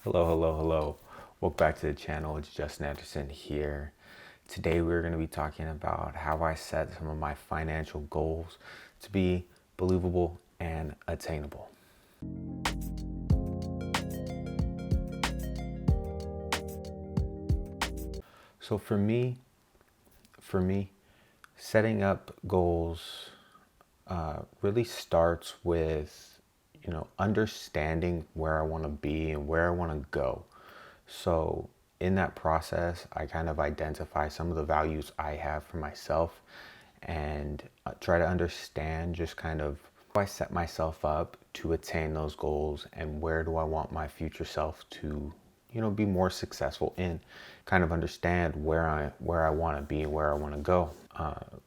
Hello, hello, hello. Welcome back to the channel. It's Justin Anderson here. Today we're going to be talking about how I set some of my financial goals to be believable and attainable. So for me, setting up goals really starts with, understanding where I want to be and where I want to go. So in that process, I kind of identify some of the values I have for myself and try to understand just kind of how I set myself up to attain those goals and where do I want my future self to, be more successful in. Kind of understand where I want to be and where I want to go.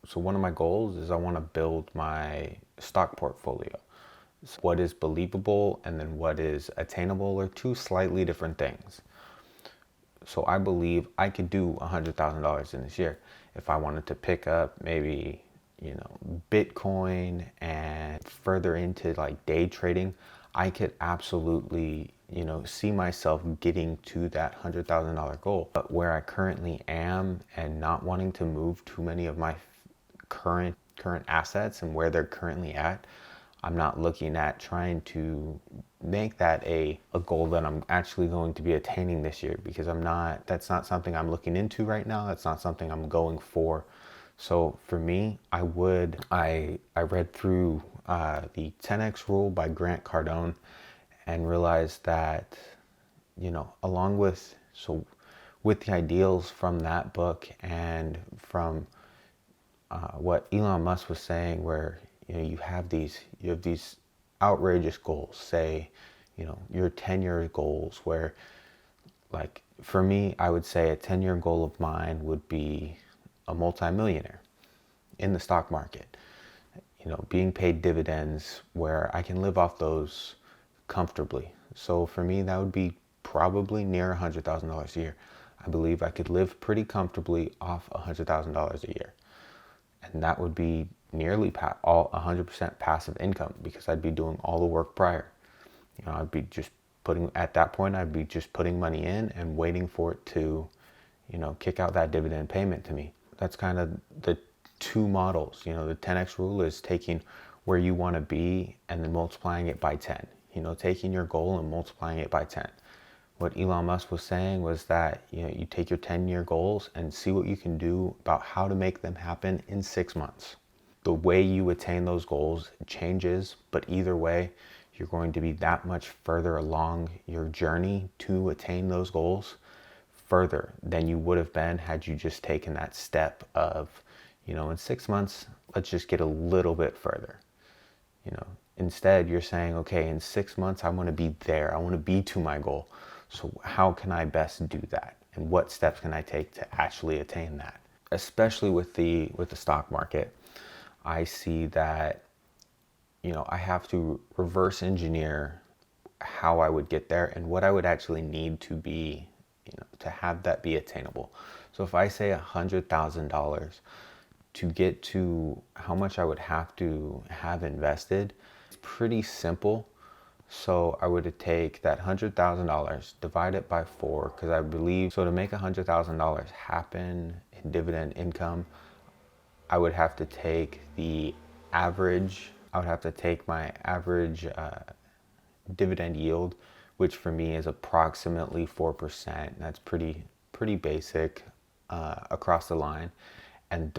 So one of my goals is I want to build my stock portfolio. So what is believable and then what is attainable are two slightly different things. So I believe I could do $100,000 in this year if I wanted to pick up maybe, Bitcoin and further into like day trading. I could absolutely, see myself getting to that $100,000 goal. But where I currently am and not wanting to move too many of my current assets and where they're currently at, I'm not looking at trying to make that a goal that I'm actually going to be attaining this year, because that's not something I'm looking into right now. That's not something I'm going for. So for me, I read through the 10X rule by Grant Cardone and realized that, along with, with the ideals from that book and from what Elon Musk was saying, where you have these outrageous goals, say your 10-year goals, where, like, for me, I would say a 10-year goal of mine would be a multimillionaire in the stock market, being paid dividends where I can live off those comfortably. So for me, that would be probably near $100,000 a year. I believe I could live pretty comfortably off $100,000 a year. And that would be nearly all 100% passive income, because I'd be doing all the work prior. I'd be just at that point, I'd be just putting money in and waiting for it to, kick out that dividend payment to me. That's kind of the two models. The 10X rule is taking where you want to be and then multiplying it by 10. Taking your goal and multiplying it by 10. What Elon Musk was saying was that, you take your 10-year goals and see what you can do about how to make them happen in 6 months. The way you attain those goals changes, but either way, you're going to be that much further along your journey to attain those goals, further than you would have been had you just taken that step of, in 6 months, let's just get a little bit further. Instead, you're saying, okay, in 6 months, I want to be there. I want to be to my goal. So how can I best do that? And what steps can I take to actually attain that? Especially with the stock market, I see that, I have to reverse engineer how I would get there and what I would actually need to be, to have that be attainable. So if I say $100,000 to get to how much I would have to have invested, it's pretty simple. So I would take that $100,000, divide it by 4, because I believe, so to make $100,000 happen in dividend income, I would have to take my average dividend yield, which for me is approximately 4%. That's pretty basic across the line, and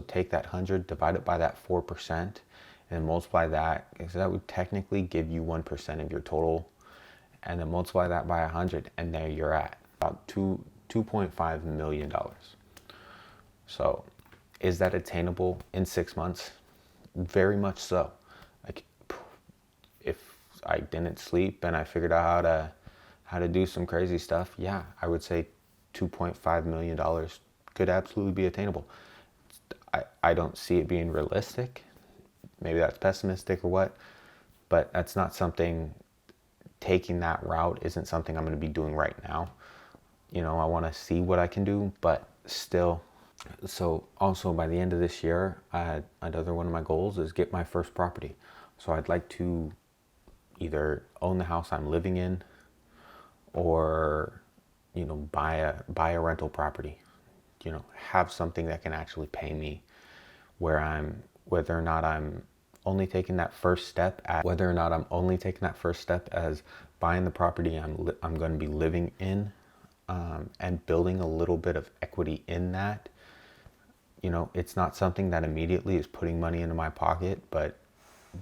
take that 100, divide it by that 4%, and multiply that, because that would technically give you 1% of your total, and then multiply that by 100, and there you're at about $2.5 million. So is that attainable in 6 months? Very much so. Like, if I didn't sleep and I figured out how to do some crazy stuff, yeah, I would say $2.5 million could absolutely be attainable. I don't see it being realistic. Maybe that's pessimistic or what, but that's not something, taking that route isn't something I'm going to be doing right now. I want to see what I can do, but still. So also by the end of this year, another one of my goals is get my first property. So I'd like to either own the house I'm living in, or, buy a rental property, have something that can actually pay me, whether or not I'm only taking that first step as buying the property I'm going to be living in, and building a little bit of equity in that. It's not something that immediately is putting money into my pocket, but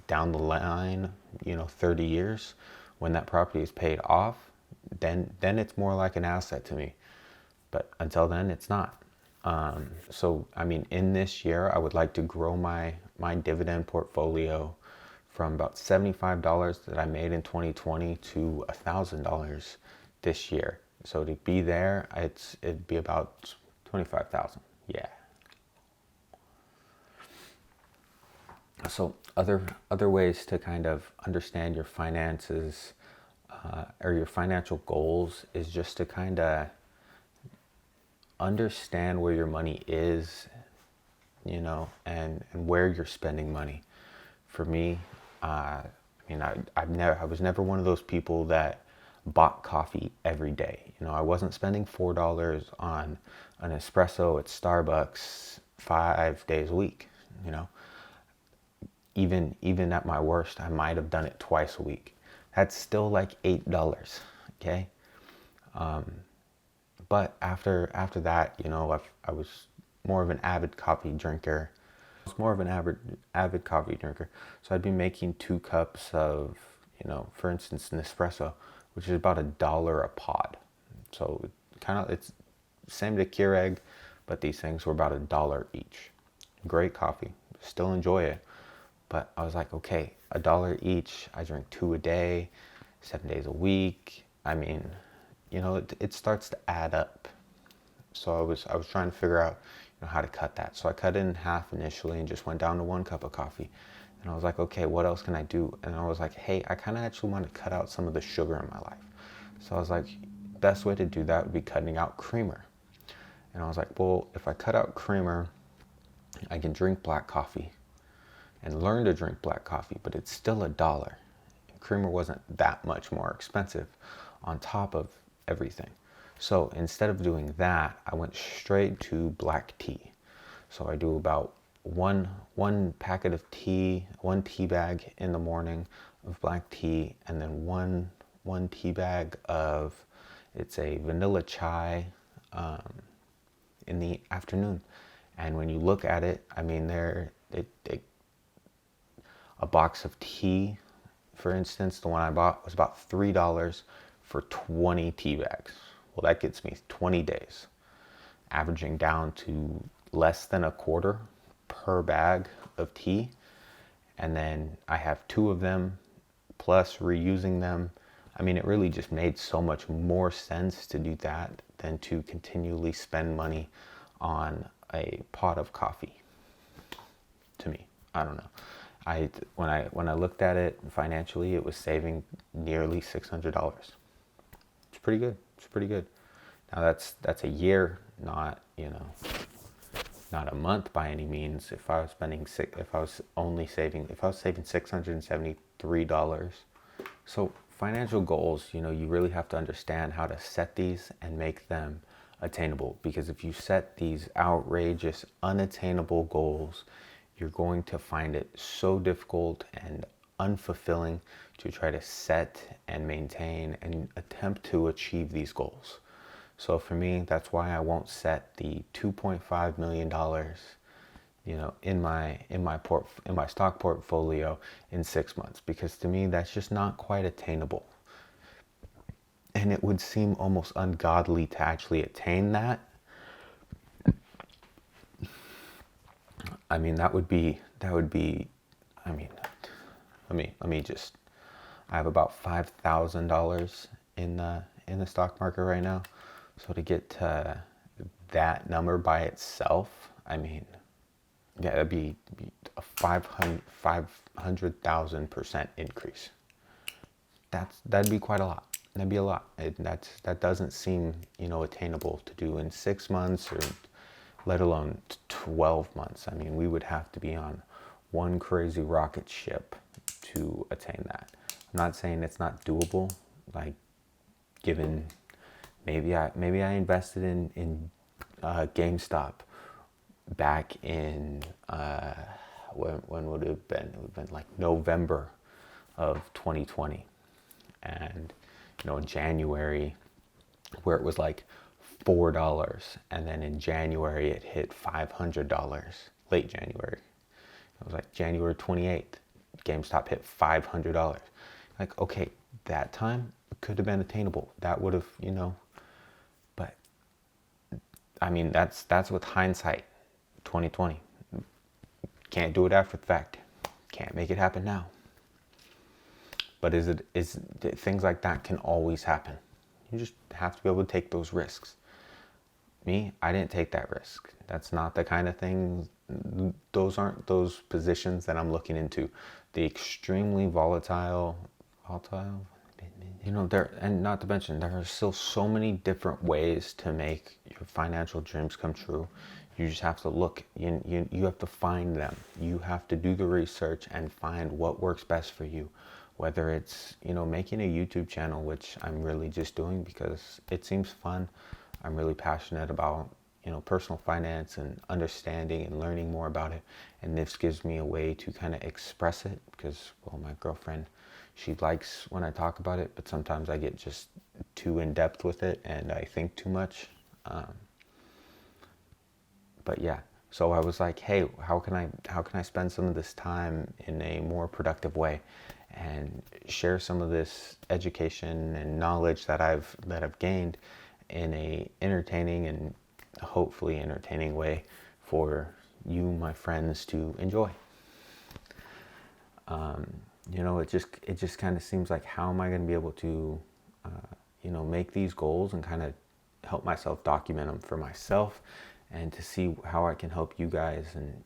down the line, 30 years, when that property is paid off, then it's more like an asset to me. But until then, it's not. So, I mean, in this year, I would like to grow my dividend portfolio from about $75 that I made in 2020 to $1,000 this year. So to be there, it'd be about 25,000. Yeah. So other ways to kind of understand your finances, or your financial goals, is just to kind of understand where your money is, and where you're spending money. For me, I was never one of those people that bought coffee every day. I wasn't spending $4 on an espresso at Starbucks 5 days a week. Even at my worst, I might have done it twice a week. That's still like $8, okay? But after that, I was more of an avid coffee drinker. So I'd be making 2 cups of, for instance, Nespresso, which is about $1 a pod. So it's same to Keurig, but these things were about $1 each. Great coffee, still enjoy it. But I was like, okay, $1 each. I drink 2 a day, 7 days a week. I mean, it starts to add up. So I was trying to figure out, how to cut that. So I cut it in half initially and just went down to 1 cup of coffee. And I was like, okay, what else can I do? And I was like, hey, I kind of actually want to cut out some of the sugar in my life. So I was like, best way to do that would be cutting out creamer. And I was like, well, if I cut out creamer, I can drink black coffee and learn to drink black coffee, but it's still $1. Creamer wasn't that much more expensive on top of everything. So instead of doing that, I went straight to black tea. So I do about one packet of tea, 1 tea bag in the morning of black tea, and then one tea bag of, it's a vanilla chai, in the afternoon. And when you look at it, I mean, a box of tea, for instance, the one I bought was about $3 for 20 tea bags. Well, that gets me 20 days, averaging down to less than a quarter per bag of tea. And then I have 2 of them, plus reusing them. I mean, it really just made so much more sense to do that than to continually spend money on a pot of coffee. To me, I don't know. When I looked at it financially, it was saving nearly $600. It's pretty good. It's pretty good. Now that's a year, not a month by any means. If I was saving $673. So financial goals, you really have to understand how to set these and make them attainable. Because if you set these outrageous, unattainable goals, you're going to find it so difficult and unfulfilling to try to set and maintain and attempt to achieve these goals. So for me, that's why I won't set the $2.5 million, in my stock portfolio in 6 months, because to me that's just not quite attainable. And it would seem almost ungodly to actually attain that. I mean, that would be, I mean, let me just, I have about $5,000 in the stock market right now. So to get to that number by itself, I mean, yeah, it'd be a 500,000% increase. That'd be quite a lot. That'd be a lot. That doesn't seem, attainable to do in 6 months, or let alone 12 months. I mean, we would have to be on one crazy rocket ship to attain that. I'm not saying it's not doable. Like, given maybe I invested in GameStop back in when would it have been? It would have been like November of 2020, and in January, where it was like $4, and then in January it hit $500. Late January, it was like January 28th, GameStop hit $500. Like, okay, that time could have been attainable. That would have, but I mean, that's with hindsight, 2020. Can't do it after the fact. Can't make it happen now. But is things like that can always happen. You just have to be able to take those risks. Me, I didn't take that risk. That's not the kind of thing, those aren't those positions that I'm looking into. The extremely volatile, there, and not to mention, there are still so many different ways to make your financial dreams come true. You just have to look, you have to find them. You have to do the research and find what works best for you. Whether it's, making a YouTube channel, which I'm really just doing because it seems fun. I'm really passionate about, personal finance and understanding and learning more about it. And this gives me a way to kind of express it because, well, my girlfriend, she likes when I talk about it, but sometimes I get just too in depth with it and I think too much. But yeah, so I was like, hey, how can I spend some of this time in a more productive way and share some of this education and knowledge that I've gained in a entertaining and hopefully entertaining way for you, my friends, to enjoy. It just kind of seems like, how am I going to be able to, make these goals and kind of help myself document them for myself and to see how I can help you guys. And,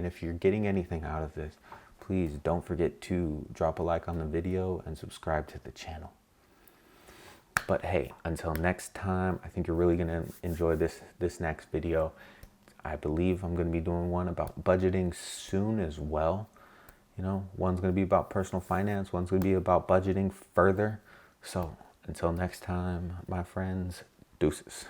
if you're getting anything out of this, please don't forget to drop a like on the video and subscribe to the channel. But hey, until next time, I think you're really going to enjoy this next video. I believe I'm going to be doing one about budgeting soon as well. One's going to be about personal finance. One's going to be about budgeting further. So until next time, my friends, deuces.